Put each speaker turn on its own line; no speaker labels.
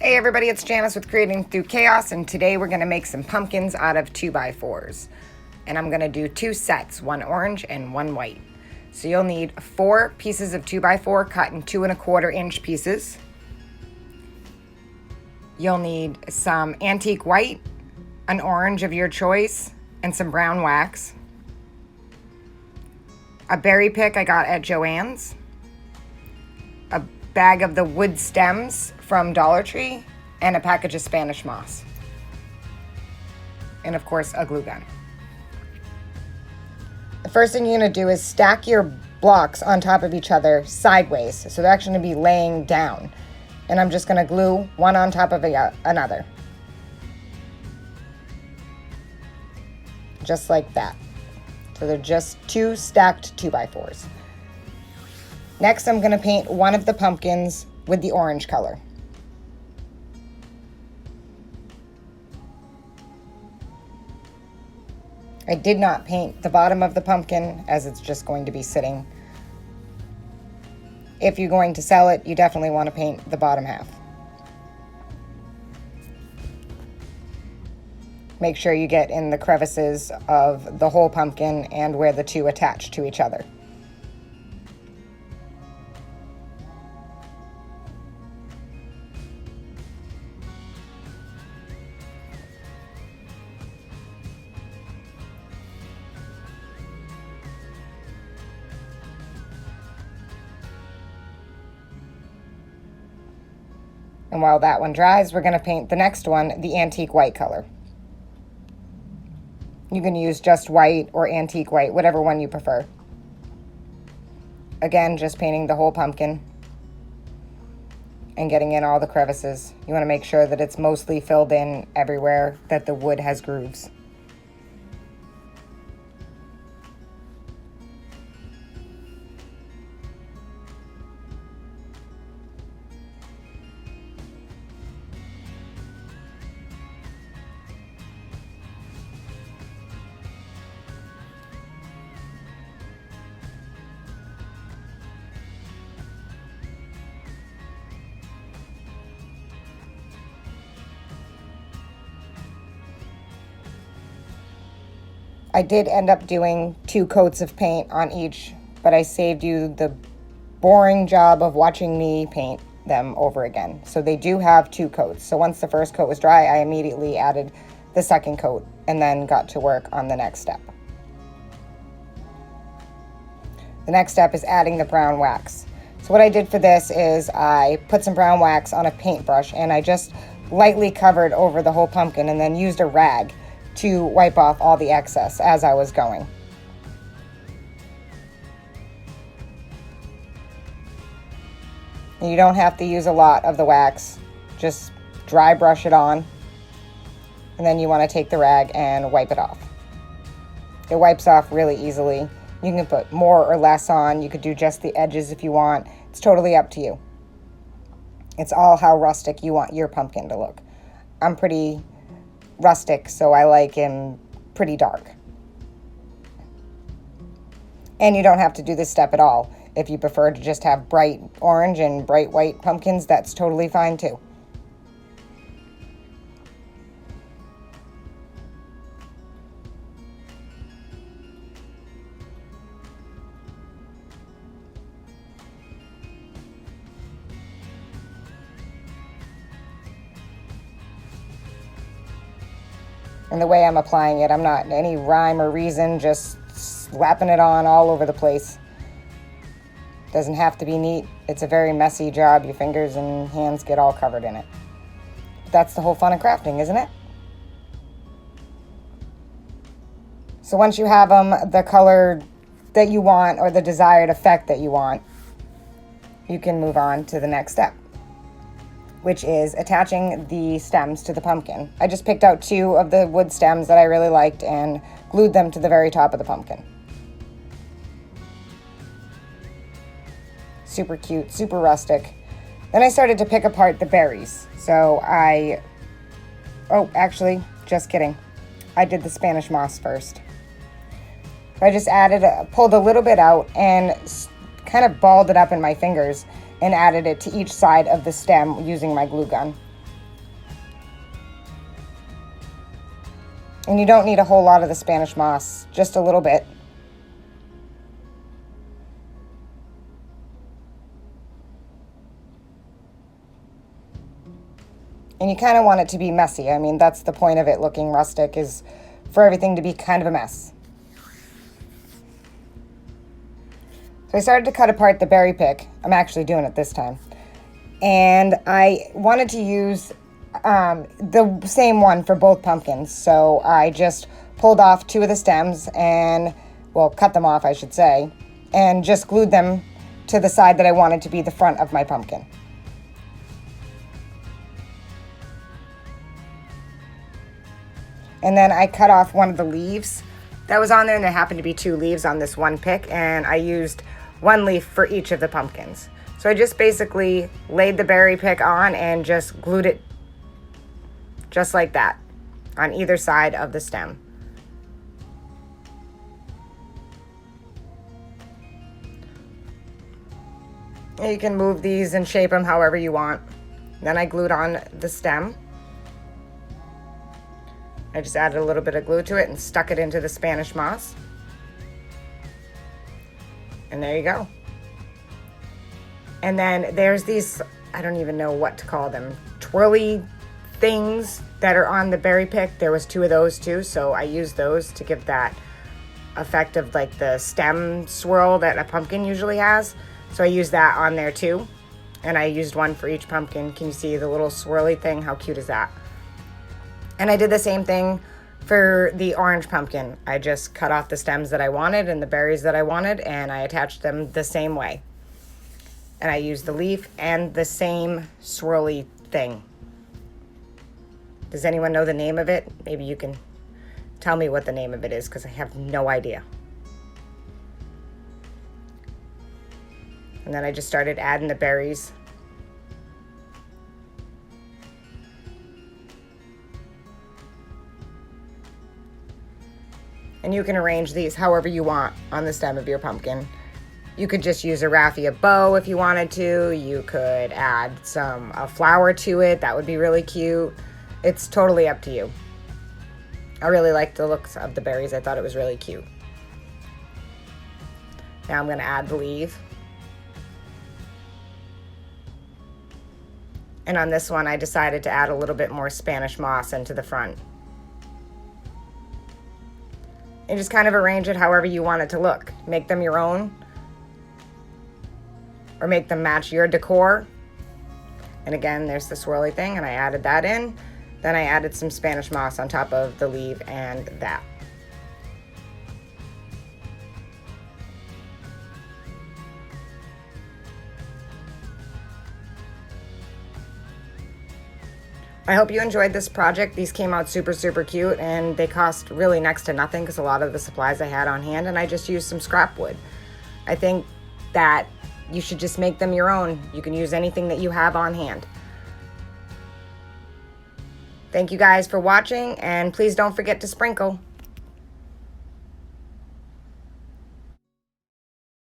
Hey everybody, it's Janice with Creating Through Chaos, and today we're going to make some pumpkins out of 2x4s. And I'm going to do two sets, one orange and one white. So you'll need 4 pieces of 2x4 cut in 2 1/4 inch pieces. You'll need some antique white, an orange of your choice, and some brown wax. A berry pick I got at Joann's. A bag of the wood stems from Dollar Tree, and a package of Spanish moss. And of course, a glue gun. The first thing you're going to do is stack your blocks on top of each other sideways. So they're actually going to be laying down. And I'm just going to glue one on top of another. Just like that. So they're just 2 stacked 2x4s. Next, I'm going to paint one of the pumpkins with the orange color. I did not paint the bottom of the pumpkin as it's just going to be sitting. If you're going to sell it, you definitely want to paint the bottom half. Make sure you get in the crevices of the whole pumpkin and where the two attach to each other. And while that one dries, we're going to paint the next one, the antique white color. You can use just white or antique white, whatever one you prefer. Again, just painting the whole pumpkin and getting in all the crevices. You want to make sure that it's mostly filled in everywhere that the wood has grooves. I did end up doing 2 coats of paint on each, but I saved you the boring job of watching me paint them over again. So they do have 2 coats. So once the first coat was dry, I immediately added the second coat and then got to work on the next step. The next step is adding the brown wax. So what I did for this is I put some brown wax on a paintbrush and I just lightly covered over the whole pumpkin and then used a rag to wipe off all the excess as I was going. And you don't have to use a lot of the wax, just dry brush it on, and then you want to take the rag and wipe it off. It wipes off really easily. You can put more or less on, you could do just the edges if you want. It's totally up to you. It's all how rustic you want your pumpkin to look. I'm pretty rustic, so I like him pretty dark. And you don't have to do this step at all. If you prefer to just have bright orange and bright white pumpkins, that's totally fine too. And the way I'm applying it, I'm not any rhyme or reason, just slapping it on all over the place. Doesn't have to be neat. It's a very messy job. Your fingers and hands get all covered in it. But that's the whole fun of crafting, isn't it? So once you have them the color that you want or the desired effect that you want, you can move on to the next step, which is attaching the stems to the pumpkin. I just picked out 2 of the wood stems that I really liked and glued them to the very top of the pumpkin. Super cute, super rustic. Then I started to pick apart the berries. So actually, just kidding. I did the Spanish moss first. I just pulled a little bit out and kind of balled it up in my fingers and added it to each side of the stem using my glue gun. And you don't need a whole lot of the Spanish moss, just a little bit. And you kind of want it to be messy. I mean, that's the point of it looking rustic, is for everything to be kind of a mess. So I started to cut apart the berry pick. I'm actually doing it this time. And I wanted to use the same one for both pumpkins. So I just pulled off 2 of the stems and, well, cut them off, I should say, and just glued them to the side that I wanted to be the front of my pumpkin. And then I cut off one of the leaves that was on there, and there happened to be 2 leaves on this one pick, and I used 1 leaf for each of the pumpkins. So I just basically laid the berry pick on and just glued it just like that on either side of the stem. And you can move these and shape them however you want. Then I glued on the stem. I just added a little bit of glue to it and stuck it into the Spanish moss. And there you go. And then there's these, I don't even know what to call them, twirly things that are on the berry pick. There was 2 of those too, so I used those to give that effect of like the stem swirl that a pumpkin usually has. So I used that on there too. And I used 1 for each pumpkin. Can you see the little swirly thing? How cute is that? And I did the same thing for the orange pumpkin. I just cut off the stems that I wanted and the berries that I wanted, and I attached them the same way. And I used the leaf and the same swirly thing. Does anyone know the name of it? Maybe you can tell me what the name of it is, because I have no idea. And then I just started adding the berries. And you can arrange these however you want on the stem of your pumpkin. You could just use a raffia bow if you wanted to. You could add a flower to it. That would be really cute. It's totally up to you. I really liked the looks of the berries. I thought it was really cute. Now I'm going to add the leaf. And on this one, I decided to add a little bit more Spanish moss into the front. And just kind of arrange it however you want it to look. Make them your own, or make them match your decor. And again, there's the swirly thing, and I added that in. Then I added some Spanish moss on top of the leaf and that. I hope you enjoyed this project. These came out super, super cute, and they cost really next to nothing because a lot of the supplies I had on hand, and I just used some scrap wood. I think that you should just make them your own. You can use anything that you have on hand. Thank you guys for watching, and please don't forget to sprinkle.